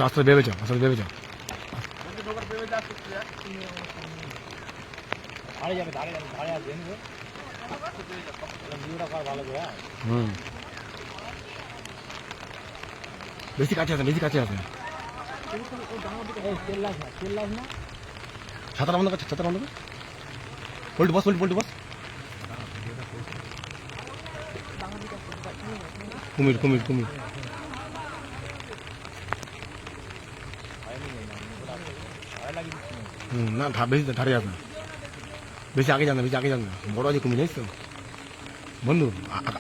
আস্তে ভেবে যাও, আস্তে ভেবে যাও। হুম, বেশি কাছে আছে, বেশি কাছে আছে। ছাতাটা বন্ধ কর, ছাতাটা বন্ধ কর। পোল্টু বস, পোল্টু বস। কুমির কুমির কুমির। না বেশি ধারে যাবে না, বেশি আগে যান না, বেশি আগে যান না, বড় আছে কুমির, জানিস তো বন্ধু,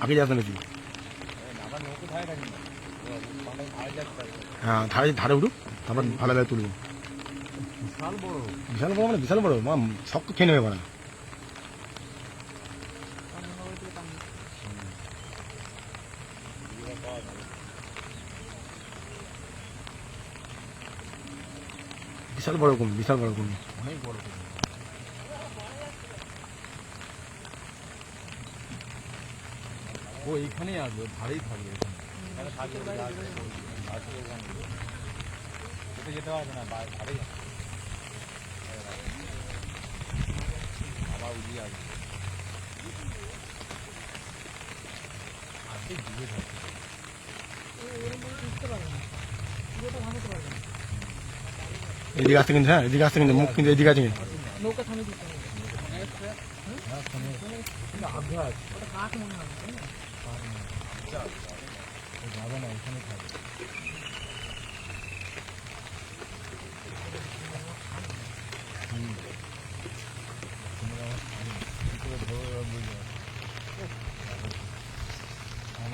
আগে যাস না বেশি। হ্যাঁ, ধারে ধারে উঠুক, তারপর ভালোভাবে তুলবো। বিশাল বড় মানে বিশাল বড়, মা সব খেয়ে নেবে মানে। বিশাল বড় কুমির, বিশাল বড় কুমির, অনেক বড় কুমির। ও এইখানেই আসবে, ধারেই থাকবে, যেতে পারবে না, ধারেই আবার উড়িয়ে আসবে। এদিকে আসতে কিন্তু, হ্যাঁ এদিকে আসতে কিন্তু, মুখ কিন্তু এদিকে আছে কিন্তু।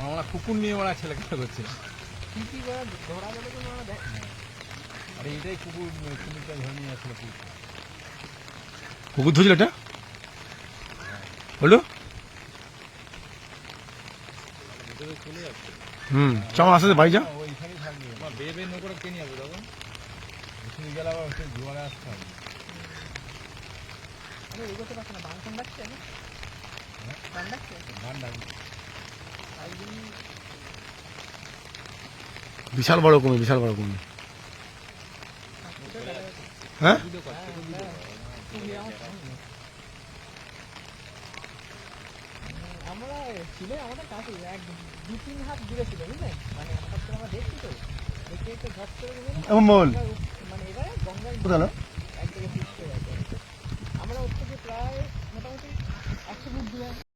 আমরা কুকুর নিয়ে ওরা ছেলেখেলা করছে, আরে এটাই কুকুর, কুমিরটা ধরে নিয়ে আসলে কুকুর ধরছিল এটা বলো। চল আসতে বাড়ি যা, ওইখানেই থাকবে, বেয়ে বেয়ে নৌকোটা কে নিয়ে আসবে তখন, গেলে আবার জোয়ারে আসতে হবে। বিশাল বড় কুমির, বিশাল বড় কুমির। হ্যাঁ আমরা ছিল আমাদের কাছে এক 2-3 হাত দূরে ছিল, বুঝলেন, মানে হঠাৎ করে আমরা দেখছি তো দেখতে দেখতে ঘট করে মানে এবারে গঙ্গার এক জায়গায় ফিক্স হয়ে গেছে। আমরা ওর থেকে প্রায় মোটামুটি 100 ফুট দূরে